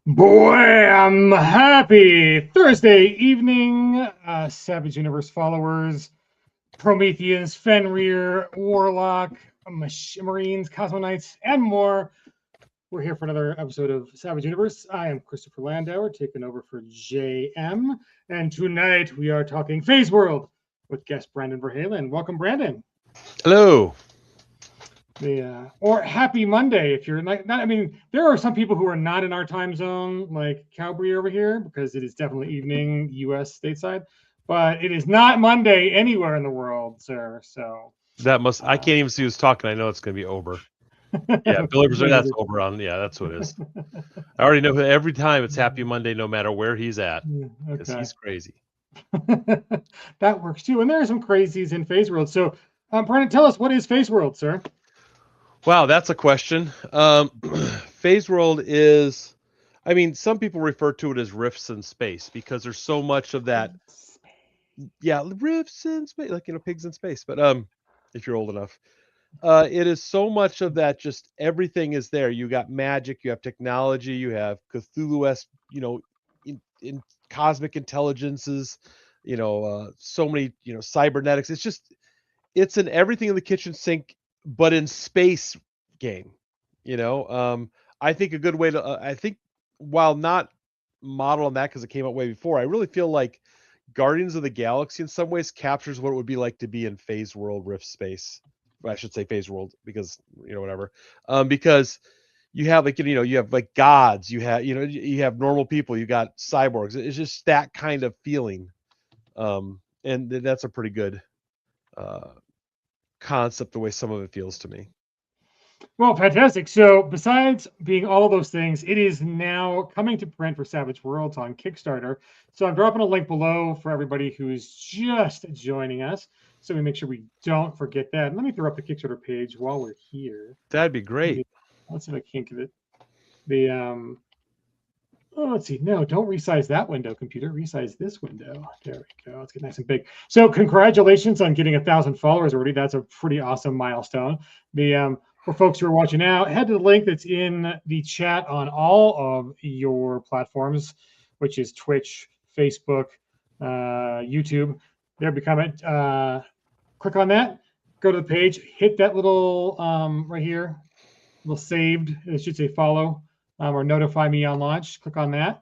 Boy, I'm happy. Thursday evening, Savage Universe followers, Prometheans, Fenrir, Warlock, Marines, Cosmonites, and more. We're here for another episode of Savage Universe. I am Christopher Landauer, taking over for JM. And tonight we are talking Phase World with guest Brandon Verhalen. Welcome, Brandon. Hello. Or happy Monday if you're like not. I mean, there are some people who are not in our time zone, like Cowbury over here, because it is definitely evening U.S. stateside, but it is not Monday anywhere in the world, sir. So That must I can't even see who's talking. I know it's gonna be Ober. Yeah, Billy Brazil, that's Ober on. Yeah, that's what it is. I already know every time it's Happy Monday, no matter where he's at, because Okay. he's crazy. That works too. And there are some crazies in Phase World. So, Brandon, tell us, what is Phase World, sir? Wow, that's a question. Phase World is, I mean, some people refer to it as rifts in space because there's so much of that. Yeah, rifts in space, like pigs in space. But if you're old enough, it is so much of that. Just everything is there. You got magic, you have technology, you have Cthulhu-esque, in cosmic intelligences, so many, cybernetics. It's an everything in the kitchen sink, but in space game. I think a good way to, I think, while not model on that because it came out way before, I really feel like Guardians of the Galaxy in some ways captures what it would be like to be in Phase World Rift space. I should say Phase World because whatever. Because you have you have like gods, you have normal people, you got cyborgs. It's just that kind of feeling, and that's a pretty good concept the way some of it feels to me. Well, fantastic. So, besides being all of those things, it is now coming to print for Savage Worlds on Kickstarter. So, I'm dropping a link below for everybody who's just joining us. So, we make sure we don't forget that. And let me throw up the Kickstarter page while we're here. That'd be great. Let's see if I can't get it. Let's see. No, don't resize that window, computer. Resize this window. There we go. Let's get nice and big. So, congratulations on getting 1,000 followers already. That's a pretty awesome milestone. For folks who are watching now, head to the link that's in the chat on all of your platforms, which is Twitch, Facebook, YouTube. There, become it. Click on that. Go to the page. Hit that little right here, little saved. It should say follow or notify me on launch. Click on that,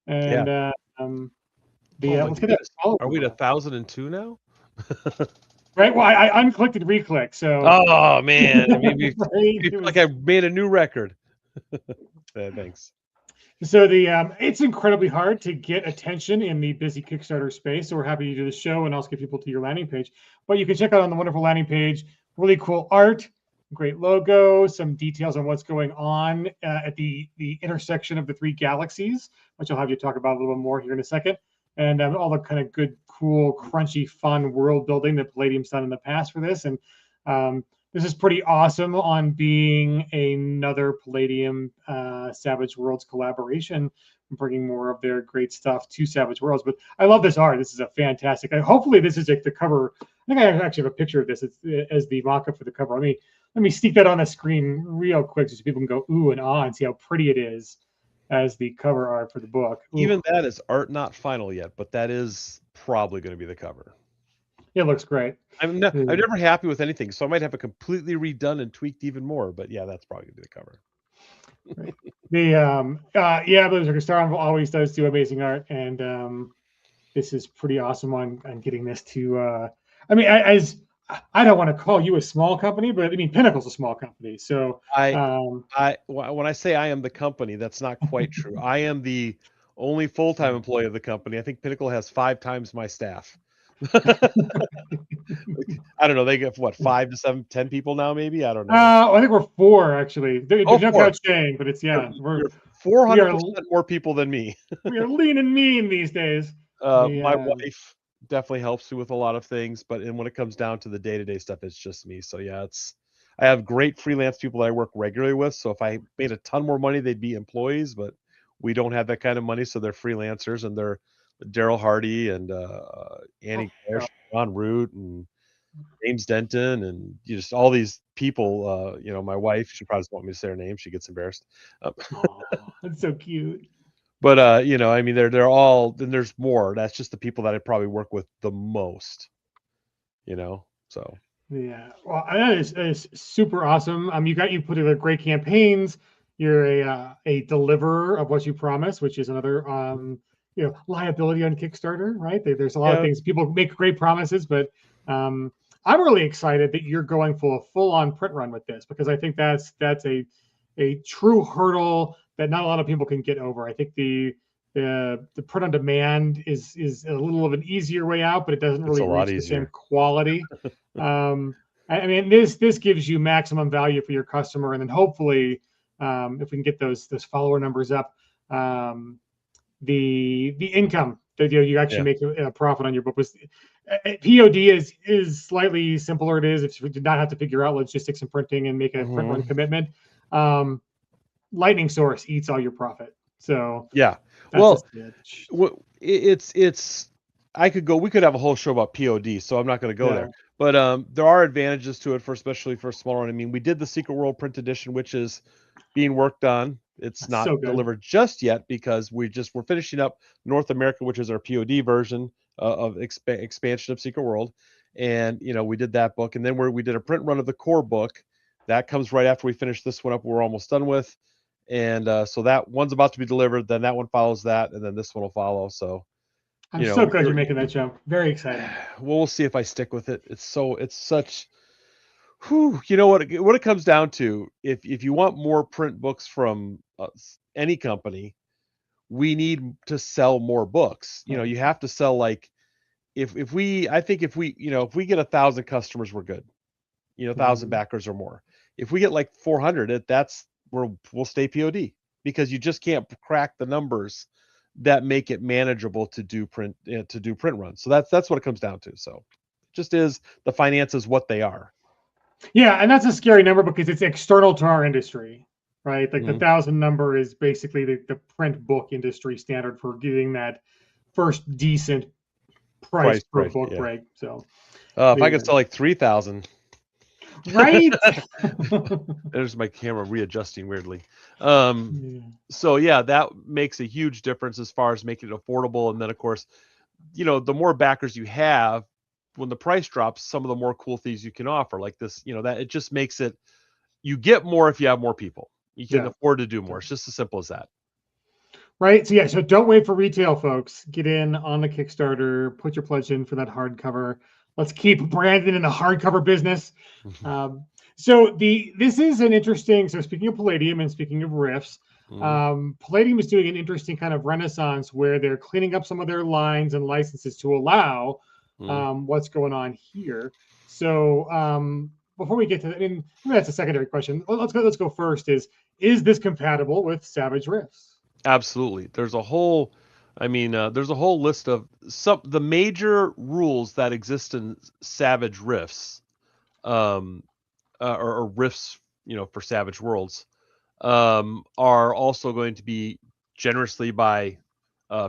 and let's get that. Are we at 1,002 now? Right. Well, I unclicked and reclicked. So. Oh man, I mean, like I made a new record. Thanks. So it's incredibly hard to get attention in the busy Kickstarter space. So we're happy to do the show and also get people to your landing page. But you can check out on the wonderful landing page, really cool art, great logo, some details on what's going on at the intersection of the three galaxies, which I'll have you talk about a little bit more here in a second. And all the kind of good, cool, crunchy, fun world building that Palladium's done in the past for this. And this is pretty awesome on being another Palladium Savage Worlds collaboration, bringing more of their great stuff to Savage Worlds. But I love this art. This is a fantastic. Hopefully, this is like the cover. I think I actually have a picture of this as the mock-up for the cover. Let me stick that on the screen real quick so people can go ooh and ah and see how pretty it is as the cover art for the book. Ooh. Even that is art not final yet, but that is probably going to be the cover. It looks great. I'm never happy with anything, so I might have it completely redone and tweaked even more. But yeah, that's probably gonna be the cover. Right. But Star Anvil always does do amazing art, and this is pretty awesome on getting this to. As I don't want to call you a small company, but I mean Pinnacle's a small company, so when I say I am the company, that's not quite true. I am the only full-time employee of the company. I think Pinnacle has 5 times my staff. I don't know. They get what, 5 to 7, 10 people now, maybe. I don't know. I think we're 4 actually. They don't count Shane, but it's we're 400% more people than me. We are lean and mean these days. My wife definitely helps me with a lot of things, but when it comes down to the day-to-day stuff, it's just me. So yeah, I have great freelance people that I work regularly with. So if I made a ton more money, they'd be employees, but we don't have that kind of money, so they're freelancers, and they're Daryl Hardy and Annie Ron Root and James Denton and just all these people. My wife, she probably doesn't want me to say her name. She gets embarrassed. Oh, that's so cute. But I mean, they're all. Then there's more. That's just the people that I probably work with the most. So Yeah, well, that is super awesome. You put together great campaigns. You're a deliverer of what you promise, which is another liability on Kickstarter, right? There's a lot of yeah, things people make great promises, but I'm really excited that you're going full on print run with this because I think that's a true hurdle that not a lot of people can get over. I think the print on demand is a little of an easier way out, but it doesn't it's a really lot reach the same easier. quality. I mean, this gives you maximum value for your customer, and then hopefully, if we can get those follower numbers up, the income that you actually Yeah. make a profit on your book was POD is slightly simpler. It is if you did not have to figure out logistics and printing and make a print run Mhm. commitment. Lightning source eats all your profit, so Yeah. that's a Well, stitch. it's we could have a whole show about POD, so I'm not going to go Yeah, there. But there are advantages to it especially for a smaller one. I mean, we did the Secret World print edition, which is being worked on. It's that's not so good. delivered just yet because we're finishing up North America, which is our POD version of expansion of Secret World. And we did that book, and then we did a print run of the core book. That comes right after we finish this one up. We're almost done with. And so that one's about to be delivered. Then that one follows that, and then this one will follow. So, I'm so glad you're making that jump. Very exciting. we'll see if I stick with it. It's such. Whew, you know what it comes down to? If you want more print books from any company, we need to sell more books. Right. You have to sell like if we I think if we get 1,000 customers, we're good. 1,000 backers or more. If we get like 400, we'll stay POD because you just can't crack the numbers that make it manageable to do print runs. So that's what it comes down to. So just is the finances what they are. Yeah, and that's a scary number because it's external to our industry, right? Like the Mhm. 1,000 number is basically the print book industry standard for getting that first decent price per Price, book yeah. break. So If I the could sell like 3,000, right. there's my camera readjusting weirdly. Um, Yeah. so yeah, that makes a huge difference as far as making it affordable. And then of course, the more backers you have, when the price drops, some of the more cool things you can offer, like this, that it just makes it, you get more if you have more people. You can Yeah. afford to do more. It's just as simple as that. Right. So yeah, so don't wait for retail, folks. Get in on the Kickstarter, put your pledge in for that hardcover. Let's keep Brandon in the hardcover business. Um, this is an interesting. So speaking of Palladium and speaking of riffs, Mhm. Palladium is doing an interesting kind of renaissance where they're cleaning up some of their lines and licenses to allow Mhm. what's going on here. So before we get to that, I mean, that's a secondary question. Let's go first. Is this compatible with Savage Riffs? Absolutely. There's a whole list of the major rules that exist in Savage Rifts, um, or Rifts, for Savage Worlds, are also going to be generously by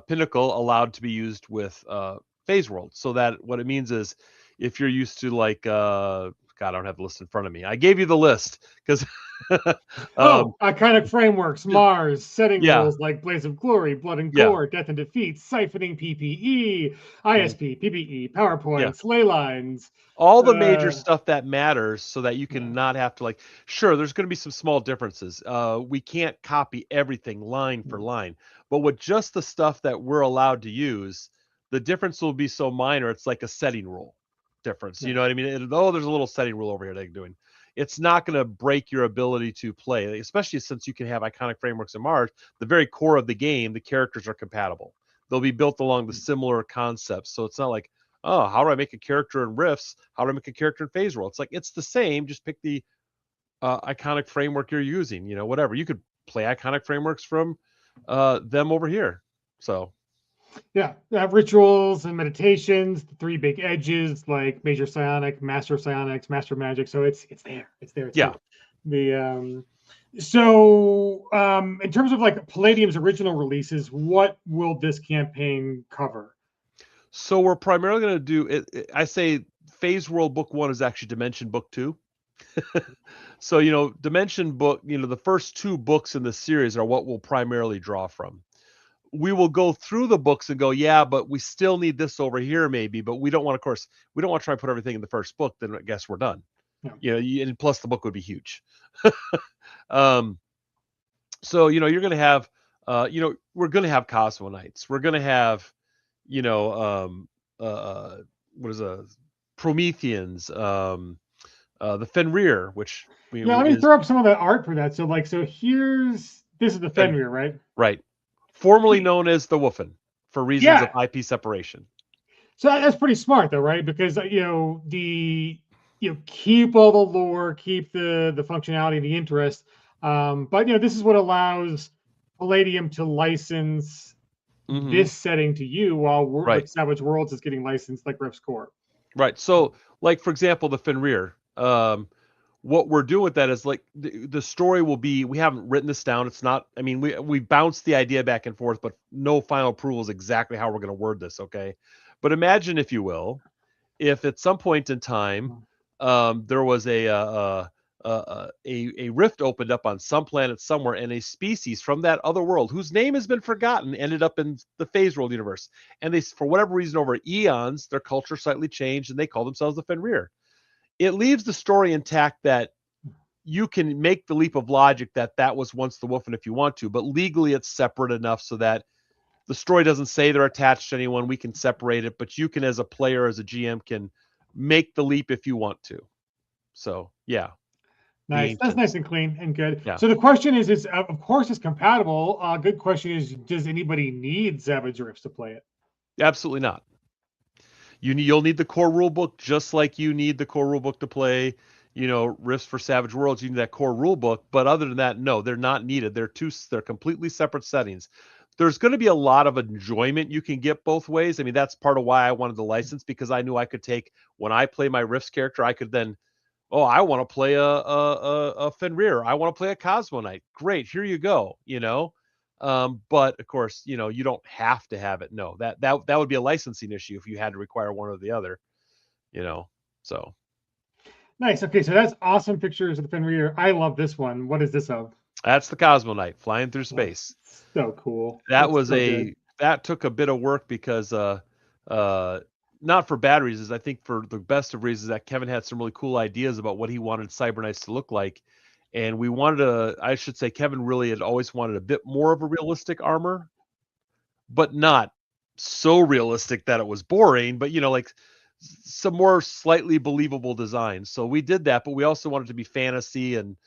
Pinnacle allowed to be used with Phase World. So that what it means is if you're used to like God, I don't have the list in front of me. I gave you the list because um, Iconic frameworks, just, Mars, setting yeah, rules like Blaze of Glory, Blood and yeah, Gore, Death and Defeat, Siphoning PPE, mhm, ISP, PPE, yeah. PowerPoint, ley lines. All the major Uh, stuff that matters so that you yeah, can not have to like sure there's going to be some small differences. We can't copy everything line for line, but with just the stuff that we're allowed to use, the difference will be so minor it's like a setting rule difference. You yeah, know what I mean? There's a little setting rule over here that you're doing. It's not going to break your ability to play, especially since you can have iconic frameworks in Mars. The very core of the game, the characters are compatible. They'll be built along the similar concepts, so it's not like, oh, how do I make a character in Rifts? How do I make a character in Phase World? It's like it's the same. Just pick the iconic framework you're using. Whatever. You could play iconic frameworks from them over here. So yeah. Rituals and meditations, the three big edges like Major Psionic, Master Psionics, Master Magic. So it's there. It's there. It's yeah. there. The in terms of like Palladium's original releases, what will this campaign cover? So we're primarily going to do it. I say Phase World Book 1 is actually Dimension Book 2. So, Dimension Book, the first 2 books in the series are what we'll primarily draw from. We will go through the books and go, yeah, but we still need this over here maybe, but we don't want to try and put everything in the first book, then I guess we're done. Yeah. And plus the book would be huge. So, you're going to have, we're going to have Cosmo Knights. We're going to have, what is Prometheans, the Fenrir, which Let me throw up some of the art for that. So this is the Fenrir, right? Right. Formerly known as the Woofin for reasons of IP separation. So that's pretty smart, though, right? Because keep all the lore, keep the functionality, the interest. But this is what allows Palladium to license this setting to you, while Savage Worlds is getting licensed like Rift's Core. Right. So, like for example, the Fenrir. What we're doing with that is like the story will be. We haven't written this down. It's not. I mean, we bounced the idea back and forth, but no final approval is exactly how we're going to word this. Okay. But imagine, if you will, if at some point in time there was a rift opened up on some planet somewhere, and a species from that other world whose name has been forgotten ended up in the Phase World universe, and they, for whatever reason, over eons, their culture slightly changed, and they call themselves the Fenrir. It leaves the story intact that you can make the leap of logic that was once the Woofin if you want to, but legally it's separate enough so that the story doesn't say they're attached to anyone. We can separate it, but you can, as a player, as a GM, can make the leap if you want to. So, yeah. Nice. That's nice and clean and good. Yeah. So the question is of course it's compatible. Good question is, does anybody need Savage Rifts to play it? Absolutely not. You'll need the core rulebook just like you need the core rulebook to play, Rifts for Savage Worlds. You need that core rulebook, but other than that, no, they're not needed. They're completely separate settings. There's going to be a lot of enjoyment you can get both ways. I mean, that's part of why I wanted the license, because I knew I could take, when I play my Rifts character, I could then, I want to play a Fenrir. I want to play a Cosmo Knight. Great, here you go. But of course, you don't have to have it. No, that would be a licensing issue if you had to require one or the other. So. Nice. Okay, so that's awesome pictures of the Fenrir. I love this one. What is this of? That's the Cosmo Knight flying through space. So cool. That took a bit of work because not for bad reasons. I think for the best of reasons, that Kevin had some really cool ideas about what he wanted Cyber Knights to look like. And we wanted Kevin really had always wanted a bit more of a realistic armor, but not so realistic that it was boring, but like some more slightly believable designs. So we did that, but we also wanted to be fantasy and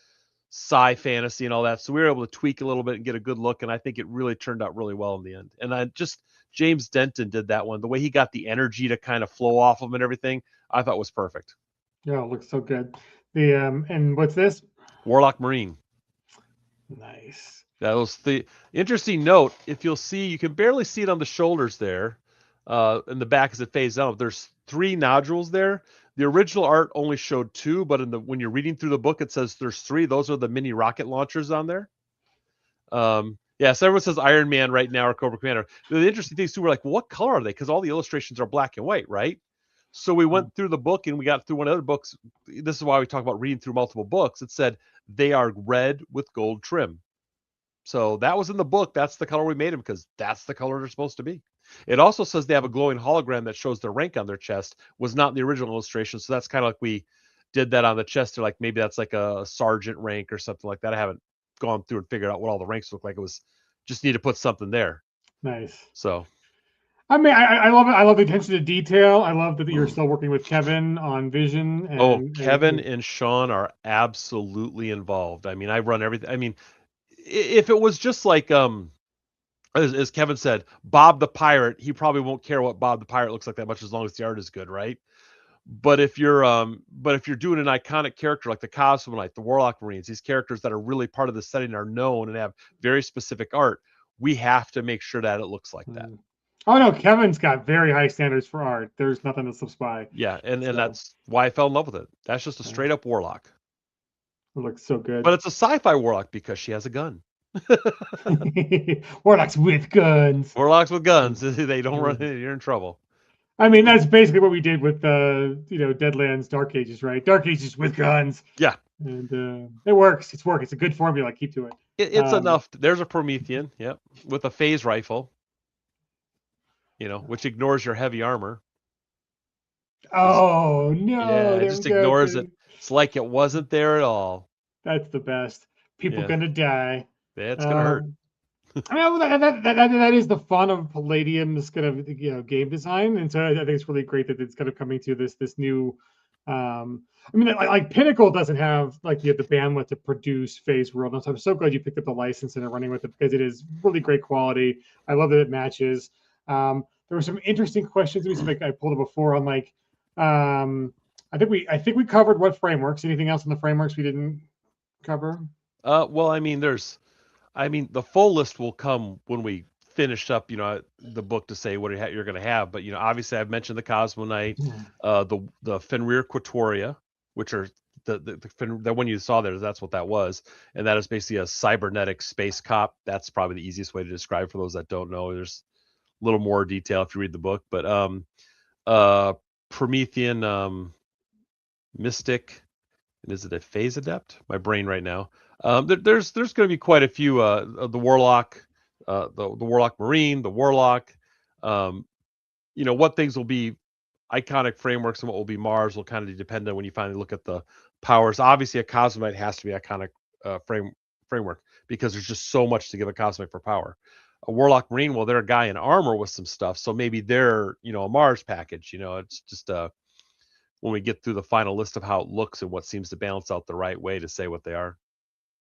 sci-fantasy and all that. So we were able to tweak a little bit and get a good look. And I think it really turned out really well in the end. And James Denton did that one. The way he got the energy to kind of flow off of him and everything, I thought was perfect. Yeah, it looks so good. And what's this? Warlock Marine. Nice. That was the interesting note. If you'll see, you can barely see it on the shoulders there. In the back as it fades out, there's 3 nodules there. The original art only showed 2, but when you're reading through the book, it says there's 3. Those are the mini rocket launchers on there. So everyone says Iron Man right now or Cobra Commander. The interesting things too were like, well, what color are they? Because all the illustrations are black and white, right? So we went through the book and we got through one of the other books. This is why we talk about reading through multiple books. It said they are red with gold trim. So that was in the book. That's the color we made them because that's the color they're supposed to be. It also says they have a glowing hologram that shows their rank on their chest. Was not in the original illustration. So that's kind of like we did that on the chest. Or like maybe that's like a sergeant rank or something like that. I haven't gone through and figured out what all the ranks look like. It was just need to put something there. Nice. So. I mean, I love it. I love the attention to detail. I love that you're still working with Kevin on vision. Kevin and Sean are absolutely involved. I mean, I run everything. I mean, if it was just like, as Kevin said, Bob the Pirate, he probably won't care what Bob the Pirate looks like that much as long as the art is good, right? But if you're doing an iconic character like the Cosmo Knight, the Warlock Marines, these characters that are really part of the setting are known and have very specific art, we have to make sure that it looks like that. Oh no, Kevin's got very high standards for art. There's nothing that slips by. Yeah, and that's why I fell in love with it. That's just a straight up warlock. It looks so good. But it's a sci-fi warlock because she has a gun. Warlocks with guns. Warlocks with guns. They don't run in. You're in trouble. I mean, that's basically what we did with Deadlands Dark Ages, right? Dark Ages with guns. Yeah. And it works. It's a good formula. Keep to it. It's enough. There's a Promethean, yep, with a phase rifle, which ignores your heavy armor. Oh no! It just ignores it. It's like it wasn't there at all. That's the best. People gonna die. It's gonna hurt. I mean, that is the fun of Palladium's kind of game design, and so I think it's really great that it's kind of coming to this new. I mean, like Pinnacle doesn't have the bandwidth to produce Phase World, and so I'm so glad you picked up the license and are running with it because it is really great quality. I love that it matches. There were some interesting questions. I pulled it before on I think we covered what frameworks. Anything else in the frameworks we didn't cover? Well, I mean, the full list will come when we finish up, the book to say what you're going to have. But obviously, I've mentioned the Cosmonite, the Fenrir Quatoria, which are the one you saw there. That's what that was, and that is basically a cybernetic space cop. That's probably the easiest way to describe for those that don't know. There's a little more detail if you read the book, but Promethean Mystic, and is it a phase adept? My brain right now. There's going to be quite a few. The Warlock, the Warlock Marine, the Warlock. What things will be iconic frameworks and what will be Mars will kind of depend on when you finally look at the powers. Obviously, a Cosmonite has to be iconic framework because there's just so much to give a Cosmonite for power. A Warlock Marine, well, they're a guy in armor with some stuff, so maybe they're a Mars package. It's just when we get through the final list of how it looks and what seems to balance out the right way to say what they are.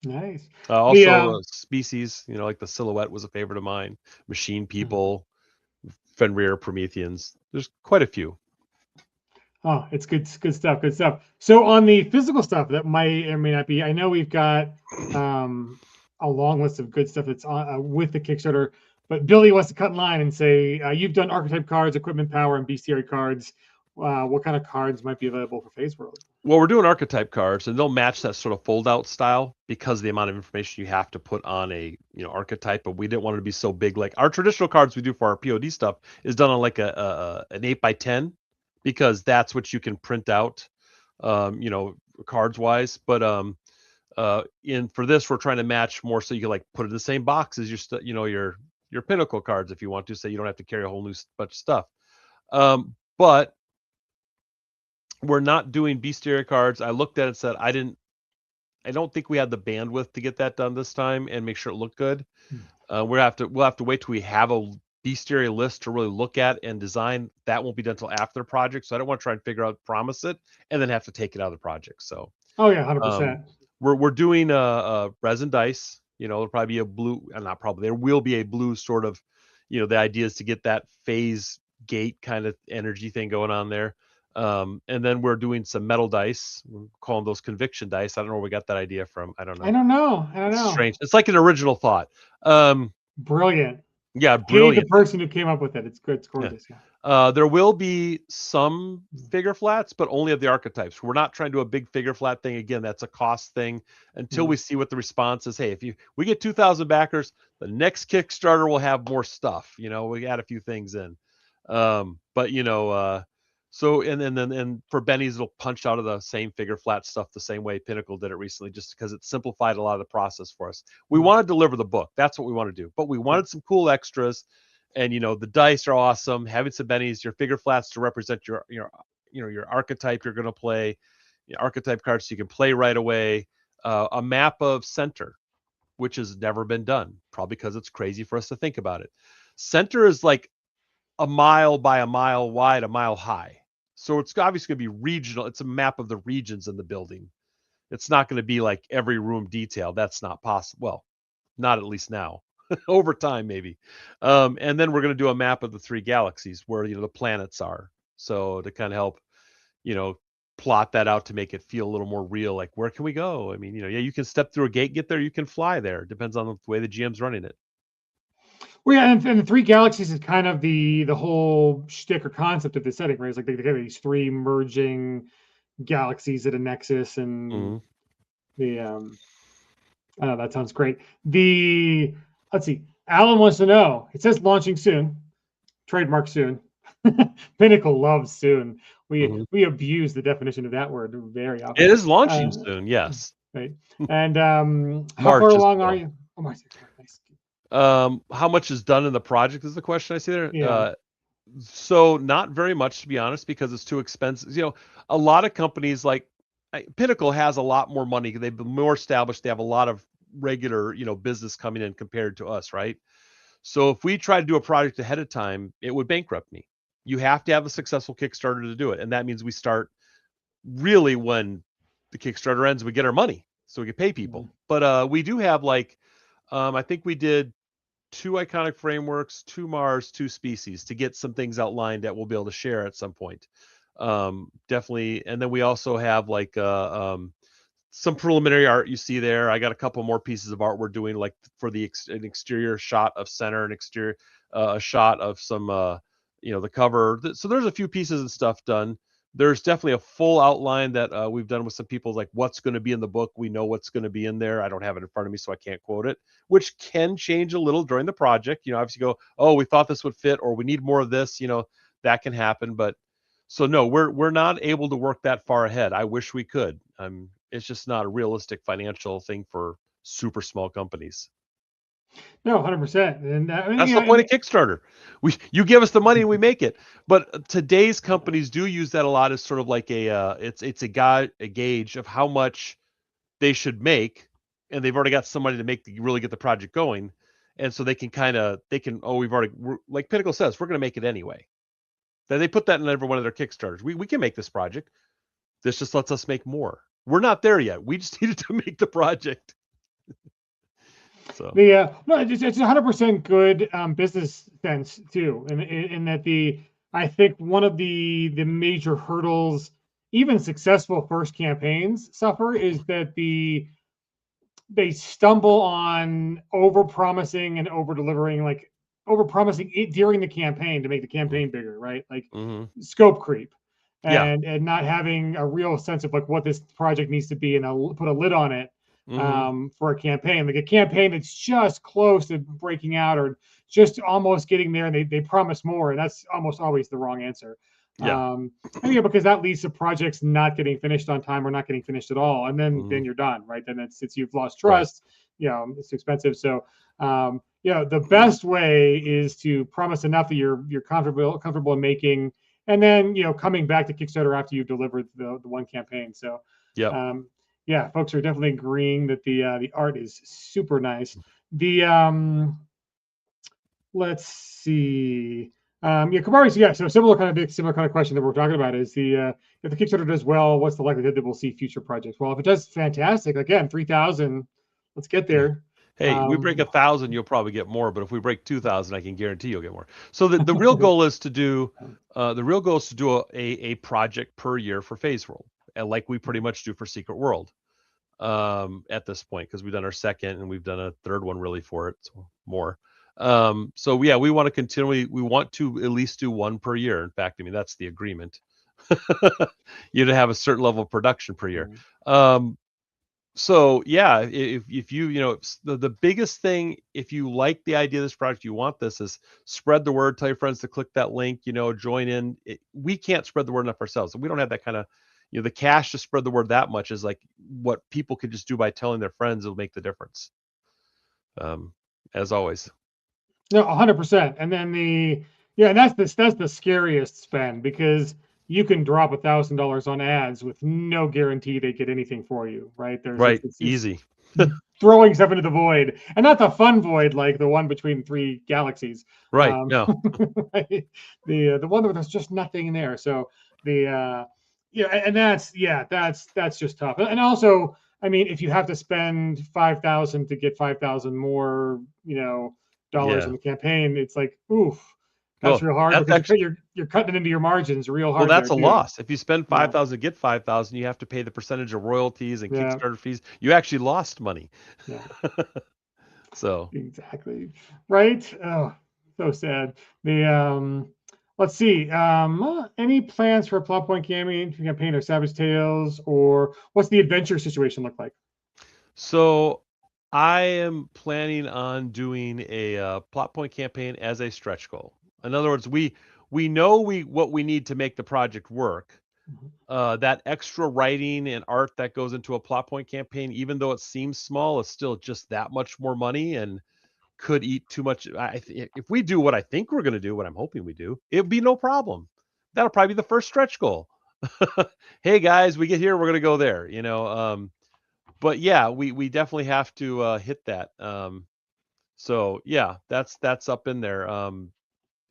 Nice. Also, species, like the Silhouette was a favorite of mine. Machine People, Fenrir, Prometheans. There's quite a few. Oh, it's good stuff. Good stuff. So on the physical stuff that might or may not be, I know we've got a long list of good stuff that's with the Kickstarter. But Billy wants to cut in line and say, you've done archetype cards, equipment power, and bestiary cards. What kind of cards might be available for Phase World? Well, we're doing archetype cards, and they'll match that sort of fold-out style because of the amount of information you have to put on a archetype. But we didn't want it to be so big. Like our traditional cards we do for our POD stuff is done on like an 8x10 because that's what you can print out, cards wise. But for this, we're trying to match more so you can like put it in the same box as your Pinnacle cards if you want to, so you don't have to carry a whole new bunch of stuff. But we're not doing bestiary cards. I looked at it and said I don't think we had the bandwidth to get that done this time and make sure it looked good. We'll have to wait till we have a bestiary list to really look at and design. That won't be done until after the project. So I don't want to try and figure out, promise it, and then have to take it out of the project. So 100%. We're doing resin dice. There'll probably be a blue, not probably, there will be a blue sort of, the idea is to get that phase gate kind of energy thing going on there. And then we're doing some metal dice. We're calling those conviction dice. I don't know where we got that idea from. I don't know. It's strange. It's like an original thought. Brilliant. Yeah, brilliant. Hey, the person who came up with it. It's good. It's gorgeous. Yeah. There will be some figure flats, but only of the archetypes. We're not trying to do a big figure flat thing. Again, that's a cost thing until we see what the response is. Hey, if we get 2,000 backers, the next Kickstarter will have more stuff. We add a few things in. So and then for Benny's, it'll punch out of the same figure flat stuff the same way Pinnacle did it recently, just because it simplified a lot of the process for us. We want to deliver the book. That's what we want to do. But we wanted some cool extras. And the dice are awesome. Having some Bennies, your figure flats to represent your archetype you're going to play, archetype cards so you can play right away. A map of Center, which has never been done, probably because it's crazy for us to think about it. Center is like a mile by a mile wide, a mile high. So it's obviously going to be regional. It's a map of the regions in the building. It's not going to be like every room detail. That's not possible. Well, not at least now. Over time, maybe. And then we're going to do a map of the 3 galaxies where the planets are. So to kind of help, plot that out to make it feel a little more real. Like, where can we go? I mean, you can step through a gate, get there. You can fly there. Depends on the way the GM's running it. Well, yeah, and the 3 galaxies is kind of the whole shtick or concept of the setting, right? It's like they have these 3 merging galaxies at a nexus, and that sounds great. Let's see. Alan wants to know. It says launching soon, trademark soon. Pinnacle loves soon. Mhm. We abuse the definition of that word very often. It is launching soon, yes. Right. And how far March is along the are goal. you? Oh, March. Nice. How much is done in the project is the question I see there. Yeah. So not very much, to be honest, because it's too expensive. A lot of companies like Pinnacle has a lot more money. They've been more established. They have a lot of regular, business coming in compared to us, right? So if we try to do a project ahead of time, it would bankrupt me. You have to have a successful Kickstarter to do it, and that means we start really when the Kickstarter ends. We get our money, so we can pay people. But we do have I think we did 2 iconic frameworks, 2 Mars, 2 species to get some things outlined that we'll be able to share at some point. Definitely. And then we also have some preliminary art you see there. I got a couple more pieces of art we're doing, like for an exterior shot of center, an exterior a shot of some the cover. So there's a few pieces and stuff done. There's definitely a full outline that we've done with some people, like what's going to be in the book. We know what's going to be in there. I don't have it in front of me, so I can't quote it, which can change a little during the project. Obviously go, oh, we thought this would fit, or we need more of this. That can happen. But so no, we're not able to work that far ahead. I wish we could. It's just not a realistic financial thing for super small companies. No, 100%. And I mean, That's the point of Kickstarter. You give us the money and we make it. But today's companies do use that a lot as sort of like it's a gauge of how much they should make, and they've already got somebody to really get the project going, and so like Pinnacle says, we're going to make it anyway. Then they put that in every one of their Kickstarters. We can make this project. This just lets us make more. We're not there yet. We just needed to make the project. So no, it's 100% good business sense too, and in that I think one of the major hurdles even successful first campaigns suffer is that they stumble on over promising and over delivering, like over promising it during the campaign to make the campaign bigger, right? Like scope creep. And not having a real sense of like what this project needs to be, and I'll put a lid on it for a campaign, like a campaign that's just close to breaking out or just almost getting there, and they promise more, and that's almost always the wrong answer. Because that leads to projects not getting finished on time or not getting finished at all, and then you're done, right? Then it's you've lost trust. Right. It's expensive. So the best way is to promise enough that you're comfortable in making, and then coming back to Kickstarter after you've delivered the one campaign. So folks are definitely agreeing that the art is super nice. Let's see. Kabari, so similar kind of question that we're talking about is if the Kickstarter does well, what's the likelihood that we'll see future projects? Well, if it does fantastic, again, 3,000, let's get there. Hey, we break 1,000, you'll probably get more, but if we break 2,000, I can guarantee you'll get more. So the real goal is to do a project per year for Phase World, and like we pretty much do for Secret World at this point, because we've done our second and we've done a third one really for it, so more. We want to continually, we want to at least do one per year. In fact, that's the agreement. You to have a certain level of production per year. If you the biggest thing, if you like the idea of this project, you want this, is spread the word, tell your friends to click that link, join in. We can't spread the word enough ourselves. We don't have that kind of, the cash to spread the word that much. Is like what people could just do by telling their friends will make the difference. As always. No, 100%. And then that's the scariest spend, because you can drop $1,000 on ads with no guarantee they get anything for you, right? It's easy. Throwing stuff into the void, and not the fun void like the one between three galaxies. Right. No. Right? The one where there's just nothing in there. So and that's just tough. And also, if you have to spend 5,000 to get 5,000 more, dollars in the campaign, it's like, oof, that's real hard, because you're cutting it into your margins real hard. Well, that's a loss. If you spend 5,000 to get 5,000, you have to pay the percentage of royalties and Kickstarter fees. You actually lost money. So exactly right. Oh, so sad. Let's see. Any plans for a Plot Point campaign or Savage Tales, or what's the adventure situation look like? So I am planning on doing a Plot Point campaign as a stretch goal. In other words, we we know what we need to make the project work. That extra writing and art that goes into a plot point campaign, even though it seems small, is still just that much more money and could eat too much. If we do what I think we're going to do, what I'm hoping we do, it'd be no problem. That'll probably be the first stretch goal. Hey guys, we get here, we're going to go there, but yeah, we definitely have to hit that. So yeah, that's up in there.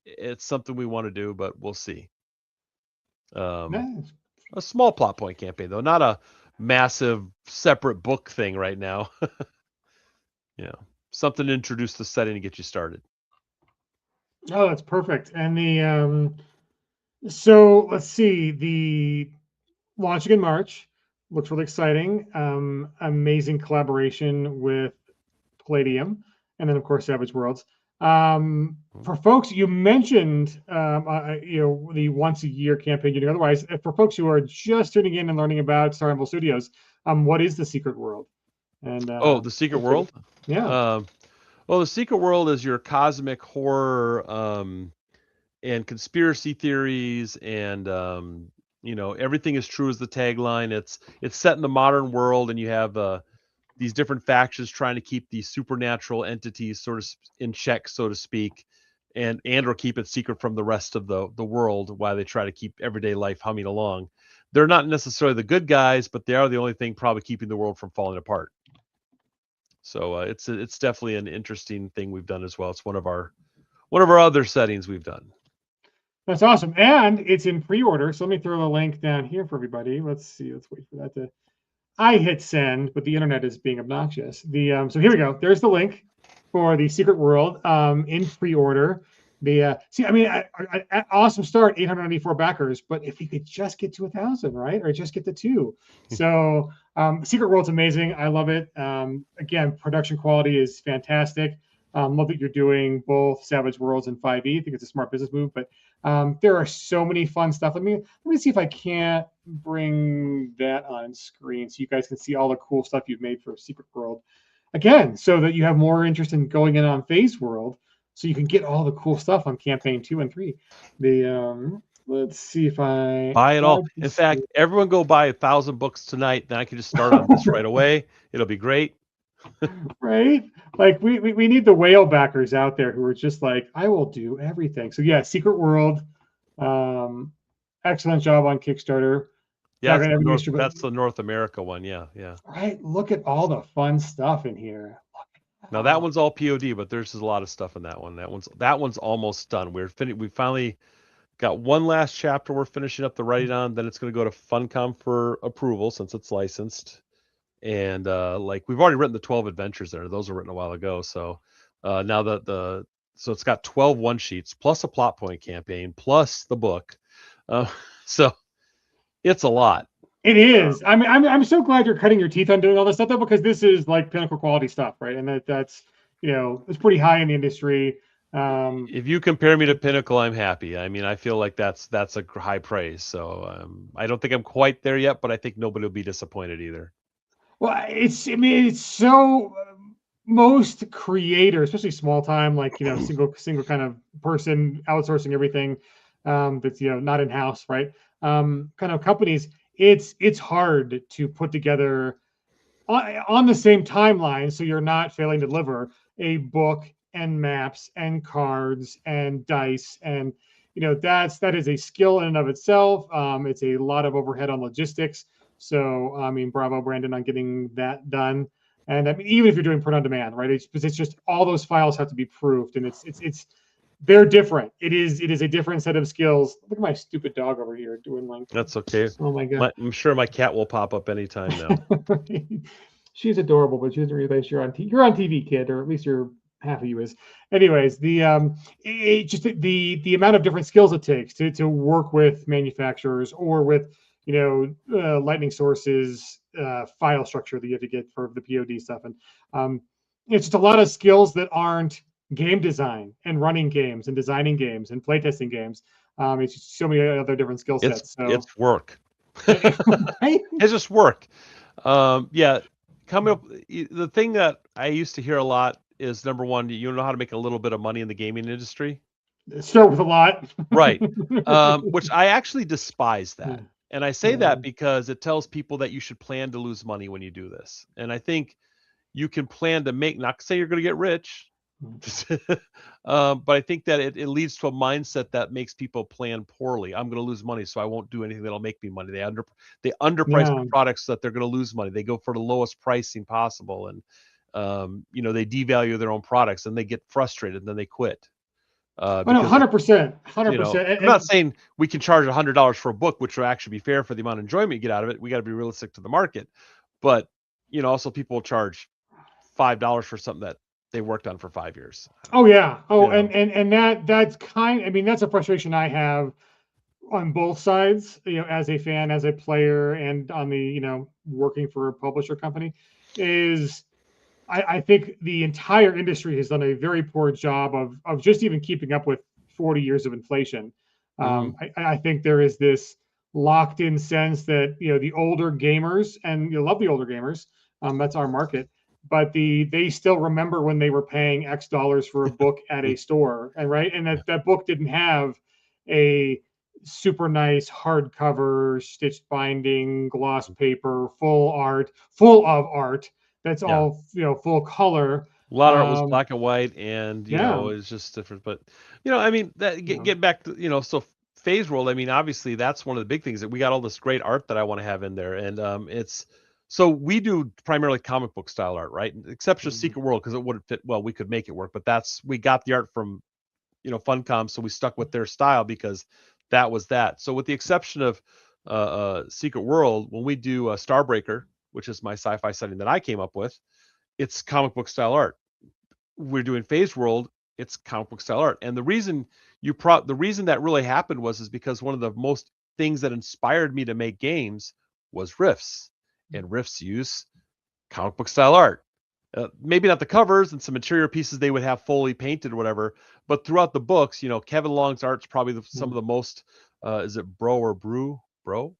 It's something we want to do, but we'll see. Nice. A small plot point campaign though, not a massive separate book thing right now. Yeah, something to introduce the setting and get you started. Oh, that's perfect. And so let's see, the launching in March looks really exciting. Amazing collaboration with Palladium, and then of course Savage Worlds. For folks, you mentioned the once a year campaign you're doing. Otherwise, for folks who are just tuning in and learning about Star Anvil Studios, what is the Secret World? And the Secret World? Yeah. Well, the Secret World is your cosmic horror and conspiracy theories, and everything is true is the tagline. It's set in the modern world, and you have these different factions trying to keep these supernatural entities sort of in check, so to speak, and or keep it secret from the rest of the world while they try to keep everyday life humming along. They're not necessarily the good guys, but they are the only thing probably keeping the world from falling apart. So it's definitely an interesting thing we've done as well. It's one of our other settings we've done. That's awesome. And it's in pre-order. So let me throw the link down here for everybody. Let's see. Let's wait for that to. I hit send, but the internet is being obnoxious. So here we go. There's the link for the Secret World in pre-order. Awesome start, 894 backers. But if we could just get to 1,000, right, or just get to 2. So Secret World's amazing. I love it. Again, production quality is fantastic. Love that you're doing both Savage Worlds and 5e. I think it's a smart business move. But there are so many fun stuff. Let me see if I can't bring that on screen so you guys can see all the cool stuff you've made for Secret World. Again, so that you have more interest in going in on Phase World, so you can get all the cool stuff on campaign 2 and 3. Let's see if I buy it all. In fact, everyone go buy 1,000 books tonight. Then I can just start on this right away. It'll be great. Right? Like we need the whale backers out there who are just like, I will do everything. So yeah, Secret World, excellent job on Kickstarter. Yeah, that's the North America one. Yeah. Right. Look at all the fun stuff in here. Now that one's all POD, but there's a lot of stuff in that one. That one's almost done. We finally got one last chapter we're finishing up the writing on. Then it's going to go to Funcom for approval since it's licensed. And we've already written the 12 adventures there. Those were written a while ago. So now so it's got 12 one sheets plus a plot point campaign plus the book. So it's a lot. It is. I mean, I'm so glad you're cutting your teeth on doing all this stuff though, because this is like pinnacle quality stuff, right? And that's it's pretty high in the industry. If you compare me to Pinnacle, I'm happy. I mean, I feel like that's a high praise. So I don't think I'm quite there yet, but I think nobody will be disappointed either. Well, it's so most creators, especially small time, like single kind of person outsourcing everything, that's not in house, right? Kind of companies. It's hard to put together on the same timeline, so you're not failing to deliver a book and maps and cards and dice, and that is a skill in and of itself. It's a lot of overhead on logistics. So, I mean, bravo, Brandon, on getting that done. And I mean, even if you're doing print on demand, right? It's just all those files have to be proofed, and they're different. It is a different set of skills. Look at my stupid dog over here doing like. That's okay. Oh my god! I'm sure my cat will pop up anytime now. She's adorable, but she doesn't realize you're on TV, kid, or at least half of you is. Anyways, the amount of different skills it takes to work with manufacturers or with lightning sources, file structure that you have to get for the POD stuff. And it's just a lot of skills that aren't game design and running games and designing games and playtesting games. It's just so many other different skill sets. It's work. It's just work. Yeah. Coming up, the thing that I used to hear a lot is, number one, you know how to make a little bit of money in the gaming industry? Start with a lot. Right. Which I actually despise that. And I say that because it tells people that you should plan to lose money when you do this. And I think you can plan to make, not to say you're going to get rich, but I think that it leads to a mindset that makes people plan poorly. I'm going to lose money, so I won't do anything that'll make me money. They underprice the products so that they're going to lose money. They go for the lowest pricing possible, and they devalue their own products, and they get frustrated, and then they quit. Oh, no, 100%, 100%. I'm not saying we can charge $100 for a book, which will actually be fair for the amount of enjoyment you get out of it. We got to be realistic to the market, but also people will charge $5 for something that they worked on for 5 years. Oh yeah. Oh, and that's that's a frustration I have on both sides, as a fan, as a player, and on the, working for a publisher company, is I think the entire industry has done a very poor job of just even keeping up with 40 years of inflation. I think there is this locked in sense that, the older gamers, and you love the older gamers, that's our market, but they still remember when they were paying X dollars for a book at a store, and that book didn't have a super nice hardcover, stitched binding, gloss paper, full of art. That's all, full color. A lot of it was black and white, and it's just different. But that get back to so Phase World. I mean, obviously that's one of the big things that we got all this great art that I want to have in there, and it's so we do primarily comic book style art, right? Except for Secret World, because it wouldn't fit well. We could make it work, but we got the art from Funcom, so we stuck with their style because that was that. So with the exception of Secret World, when we do Starbreaker, which is my sci-fi setting that I came up with, it's comic book style art. We're doing Phase World, it's comic book style art. And the reason the reason that really happened is because one of the most things that inspired me to make games was Rifts, and Rifts use comic book style art. Maybe not the covers and some interior pieces they would have fully painted or whatever, but throughout the books, Kevin Long's art's probably some of the most. Is it Bro or Brew? Bro?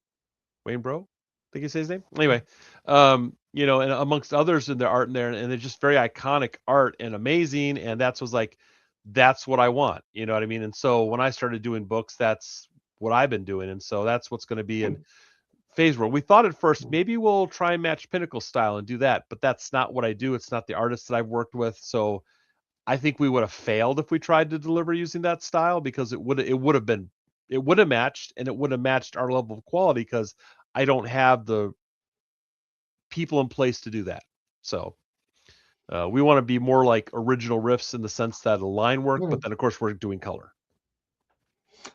Wayne Bro? I think you say his name. Anyway, and amongst others in their art in there, and they're just very iconic art and amazing. And that's what I want. You know what I mean? And so when I started doing books, that's what I've been doing. And so that's what's going to be in Phase World. We thought at first maybe we'll try and match Pinnacle style and do that, but that's not what I do. It's not the artist that I've worked with. So I think we would have failed if we tried to deliver using that style, because it would have matched, and it would have matched our level of quality, because I don't have the people in place to do that. So we want to be more like original Rifts in the sense that a line work, but then of course we're doing color.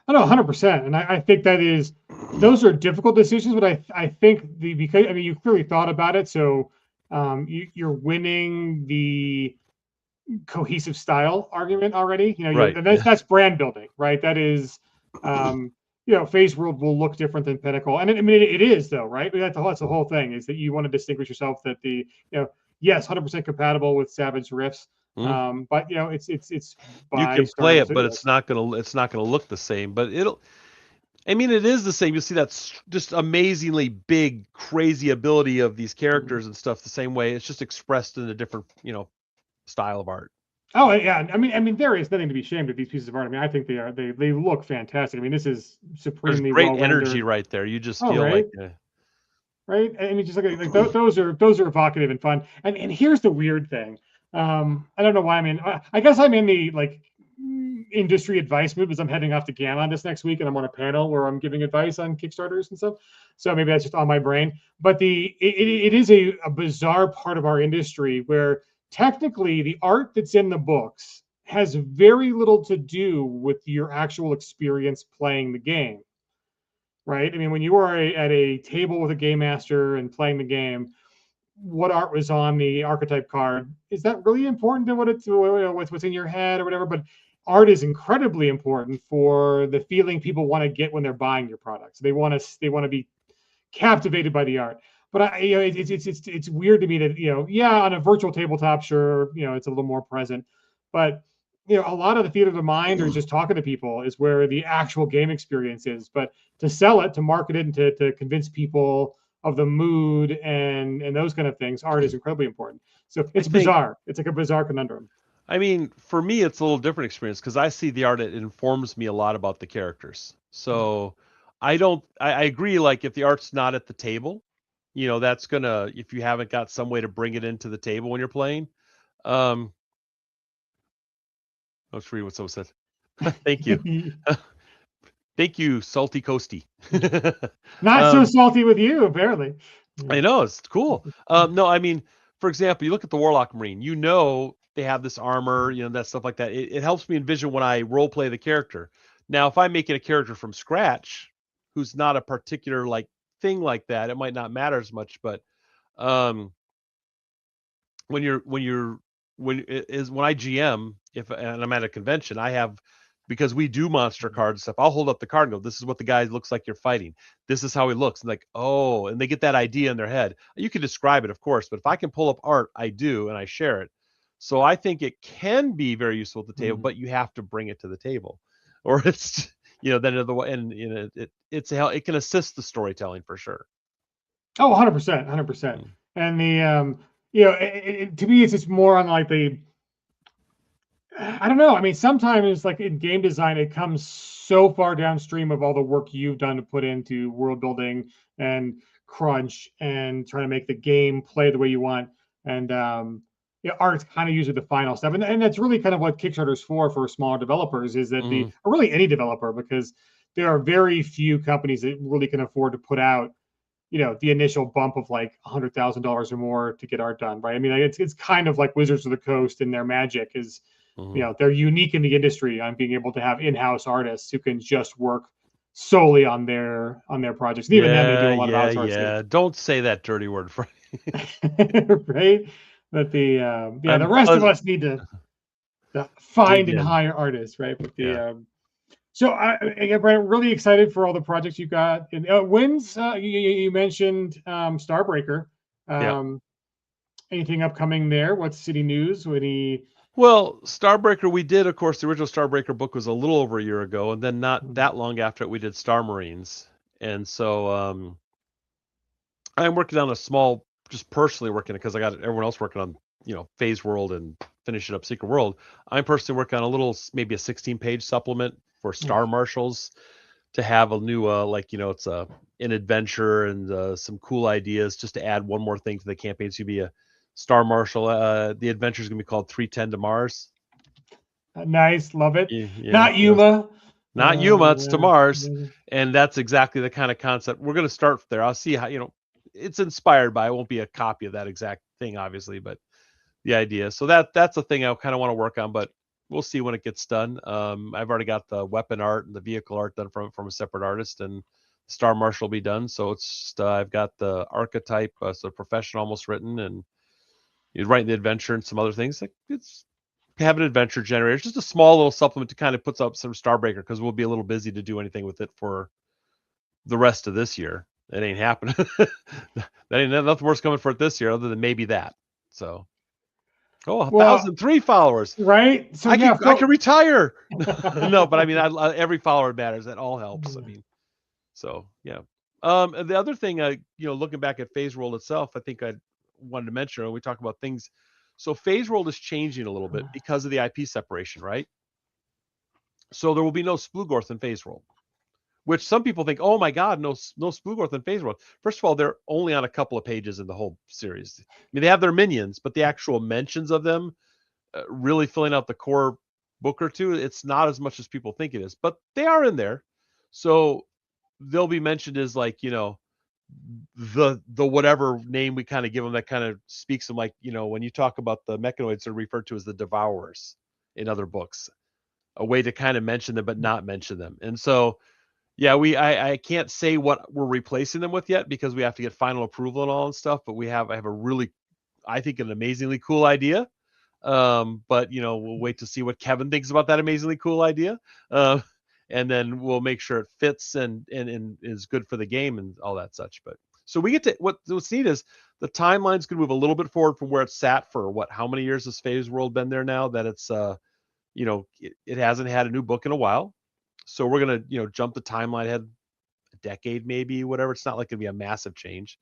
I know 100%. And I think those are difficult decisions, but I think because you clearly thought about it. So you're winning the cohesive style argument already, right. And that's brand building, right? That is, Phase World will look different than Pinnacle. And it is though, right? That's the whole thing, is that you want to distinguish yourself, that yes, 100% compatible with Savage Rifts. But it's you can play it, but it's not gonna look the same. But it is the same. You'll see that's just amazingly big, crazy ability of these characters and stuff the same way. It's just expressed in a different, style of art. Oh yeah, there is nothing to be ashamed of these pieces of art. I think they look fantastic. This is supremely There's great energy right there. You just feel right? Right. Just like those are evocative and fun. And here's the weird thing. I don't know why I guess I'm in the industry advice mood, because I'm heading off to Gamma this next week, and I'm on a panel where I'm giving advice on Kickstarters and stuff. So maybe that's just on my brain. But it is a bizarre part of our industry where technically the art that's in the books has very little to do with your actual experience playing the game. Right? when you are at a table with a game master and playing the game, what art was on the archetype card, is that really important to what's in your head or whatever? But art is incredibly important for the feeling people want to get when they're buying your products. They want to be captivated by the art. But it's weird to me that on a virtual tabletop, sure, it's a little more present, but a lot of the theater of the mind, or just talking to people, is where the actual game experience is. But to sell it, to market it, and to convince people of the mood and those kind of things, art is incredibly important. So it's bizarre. It's like a bizarre conundrum. I mean, for me, it's a little different experience because I see the art. It informs me a lot about the characters. So I don't. I agree. Like if the art's not at the table, that's gonna. If you haven't got some way to bring it into the table when you're playing, let's read what someone said. Thank you. Thank you, Salty Coasty. Not so salty with you, apparently. I know, it's cool. No, I mean, for example, you look at the Warlock Marine, they have this armor, that stuff like that. It helps me envision when I role play the character. Now, if I'm making a character from scratch who's not a particular like thing like that, it might not matter as much. But um, when I GM, and I'm at a convention, I have, because we do monster card stuff, I'll hold up the card and go, this is what the guy looks like you're fighting. This is how he looks. And like, oh, and they get that idea in their head. You can describe it, of course, but if I can pull up art, I do, and I share it. So I think it can be very useful at the table, but you have to bring it to the table, or it's then it can assist the storytelling for sure. Oh, 100%, 100%. And to me, it's just more on like I don't know. I mean, sometimes like in game design, it comes so far downstream of all the work you've done to put into world building and crunch and trying to make the game play the way you want. And art's kind of usually the final step. And that's really kind of what Kickstarter's for smaller developers, is that or really any developer, because there are very few companies that really can afford to put out the initial bump of like $100,000 or more to get art done, right? I mean, it's kind of like Wizards of the Coast, and their magic is, they're unique in the industry on being able to have in-house artists who can just work solely on their projects. And even then, they do a lot of outsourcing. Yeah. Don't say that dirty word, for right? But the rest of us need to find and hire artists, right? But so again, Brent, really excited for all the projects you got. And when's you mentioned Starbreaker? Anything upcoming there? What's city news? Well, Starbreaker, we did, of course, the original Starbreaker book was a little over a year ago, and then not that long after it, we did Star Marines. And so I'm working on a small, just personally working, because I got everyone else working on, Phase World and finishing up Secret World. I'm personally working on a little, maybe a 16-page supplement for Star Marshals, to have a new, it's an adventure and some cool ideas, just to add one more thing to the campaign. So you'd be a Star Marshal. The adventure is going to be called 310 to Mars. Nice, love it. Not Yuma. Not Yuma, it's to Mars. And that's exactly the kind of concept. We're going to start there. I'll see how, it's inspired by, it won't be a copy of that exact thing, obviously, but the idea. So that's a thing I kind of want to work on, but we'll see when it gets done. I've already got the weapon art and the vehicle art done from a separate artist, and Star Marshal will be done. So it's just, I've got the archetype, so profession almost written, and you're writing the adventure and some other things. Like, it's have an adventure generator, just a small little supplement to kind of puts up some Starbreaker, because we'll be a little busy to do anything with it for the rest of this year. It ain't happening. That ain't nothing worse coming for it this year, other than maybe that. So, 1,003 followers, right? So I can retire. No, but I mean, every follower matters. That all helps. I mean, so yeah. And the other thing, looking back at Phase World itself, I think I wanted to mention when we talk about things. So Phase World is changing a little bit because of the IP separation, right? So there will be no Splugorth in Phase World, which some people think, oh my God, no Splugorth in Phase World. First of all, they're only on a couple of pages in the whole series. I mean, they have their minions, but the actual mentions of them, really filling out the core book or two, it's not as much as people think it is, but they are in there. So they'll be mentioned as like, the whatever name we kind of give them, that kind of speaks them, like, when you talk about the mechanoids, they're referred to as the Devourers in other books, a way to kind of mention them but not mention them. And so yeah, I can't say what we're replacing them with yet, because we have to get final approval and all and stuff, but I have a really, I think, an amazingly cool idea. But we'll wait to see what Kevin thinks about that amazingly cool idea. And then we'll make sure it fits and is good for the game and all that such. But so we get to, what's neat is the timeline's going to move a little bit forward from where it's sat for how many years has Phase World been there now, that it's it hasn't had a new book in a while. So we're going to jump the timeline ahead a decade, maybe, whatever. It's not like going to be a massive change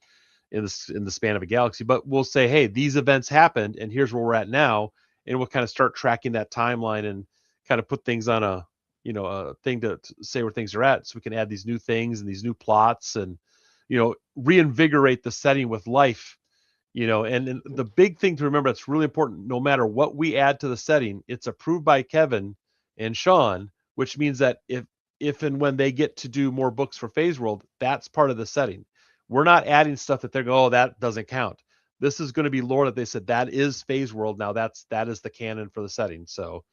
in the span of a galaxy, but we'll say, hey, these events happened and here's where we're at now, and we'll kind of start tracking that timeline and kind of put things on a thing to say where things are at, so we can add these new things and these new plots and reinvigorate the setting with life. And the big thing to remember that's really important, no matter what we add to the setting, it's approved by Kevin and Sean, which means that if and when they get to do more books for Phase World, that's part of the setting. We're not adding stuff that they're going, oh, that doesn't count. This is going to be lore that they said that is Phase World. Now that is the canon for the setting. So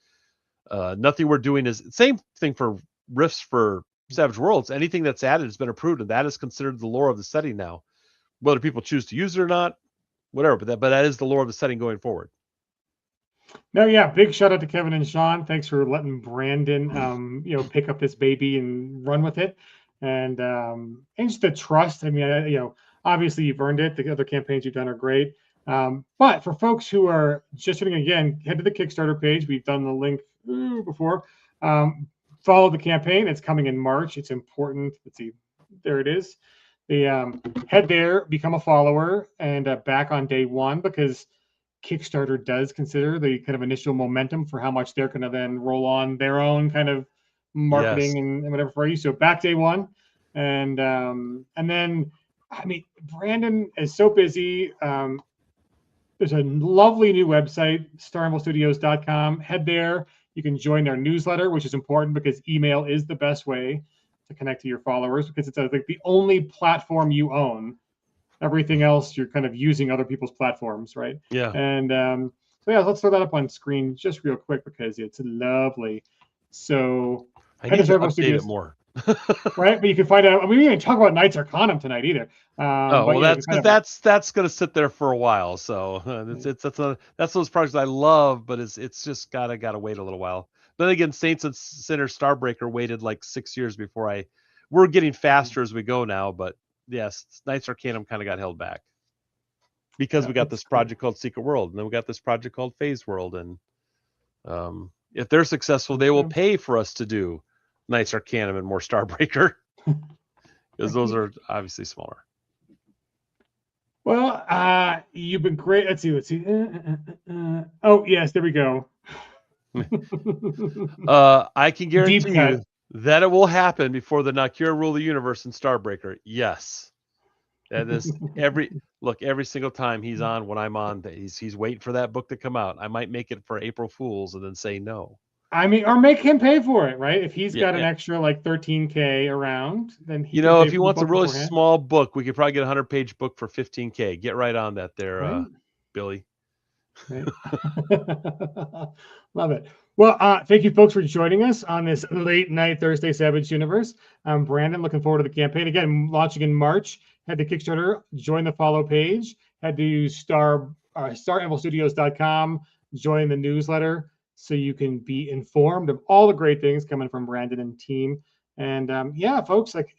nothing we're doing is same thing for riffs for Savage Worlds. Anything that's added has been approved, and that is considered the lore of the setting now. Whether people choose to use it or not, whatever, but that is the lore of the setting going forward. No, yeah, big shout out to Kevin and Sean. Thanks for letting Brandon, pick up this baby and run with it, and just the trust. I mean, obviously you've earned it. The other campaigns you've done are great. But for folks who are just tuning in, again, head to the Kickstarter page. We've done the link before. Follow the campaign. It's coming in March. It's important. Let's see. There it is. Head there, become a follower, and back on day one, because Kickstarter does consider the kind of initial momentum for how much they're going to then roll on their own kind of marketing and whatever for you. So back day one, and then, I mean, Brandon is so busy. There's a lovely new website, staranvilstudios.com. Head there. You can join their newsletter, which is important because email is the best way to connect to your followers, because it's like the only platform you own. Everything else, you're kind of using other people's platforms, right? Yeah. And so yeah, let's throw that up on screen just real quick because it's lovely. So I need to update it more. Right, but you can find out. I mean, we didn't talk about Knights Arcanum tonight either. That's going to sit there for a while. So that's those projects I love, but it's just gotta wait a little while. Then again, Saints and Sinners Starbreaker waited like 6 years before we're getting faster as we go now, but yes, Knights Arcanum kind of got held back because we got this project called Secret World, and then we got this project called Phase World, and if they're successful, they will pay for us to do Knights Arcanum and more Starbreaker, because those are obviously smaller. Well, you've been great. Let's see. Oh yes, there we go. I can guarantee you that it will happen before the Nakira rule the universe in Starbreaker. Yes, that is every single time he's on when I'm on, he's waiting for that book to come out. I might make it for April Fools and then say no. I mean, or make him pay for it, right? If he's got an extra like $13K around, then if he wants a really small book, we could probably get a 100-page book for $15K. Get right on that there, right? Billy. Right. Love it. Well, thank you folks for joining us on this late night Thursday Savage Universe. I'm Brandon, looking forward to the campaign. Again, launching in March. Head to Kickstarter, join the follow page, head to staranvilstudios.com, join the newsletter so you can be informed of all the great things coming from Brandon and team. And yeah, folks, like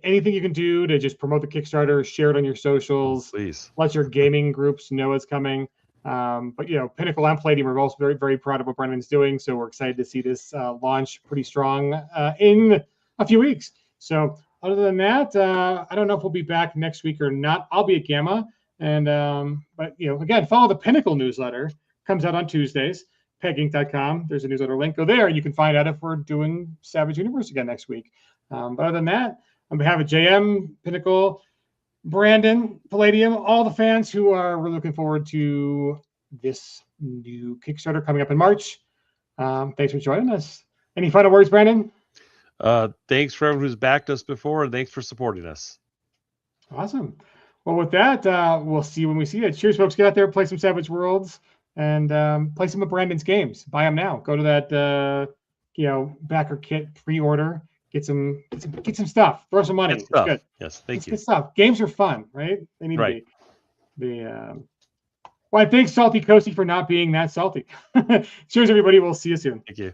anything you can do to just promote the Kickstarter, share it on your socials, please let your gaming groups know it's coming. But Pinnacle and Palladium are also very, very proud of what Brandon's doing. So we're excited to see this launch pretty strong in a few weeks. So other than that, I don't know if we'll be back next week or not. I'll be at Gamma. And but again, follow the Pinnacle newsletter. Comes out on Tuesdays. Peginc.com. There's a newsletter link. Go there. You can find out if we're doing Savage Universe again next week. But other than that, on behalf of JM, Pinnacle, Brandon, Palladium, all the fans who are really looking forward to this new Kickstarter coming up in March. Thanks for joining us. Any final words, Brandon? Thanks for everyone who's backed us before, and thanks for supporting us. Awesome. Well, with that, we'll see you when we see you. Cheers, folks. Get out there, play some Savage Worlds, and play some of Brandon's games. Buy them now. Go to that backer kit pre-order. Get some stuff. Throw some money. It's good. Yes, thank you. Good stuff. Games are fun, right? They need to be. Well, I thank Salty Coasty for not being that salty. Cheers, everybody. We'll see you soon. Thank you.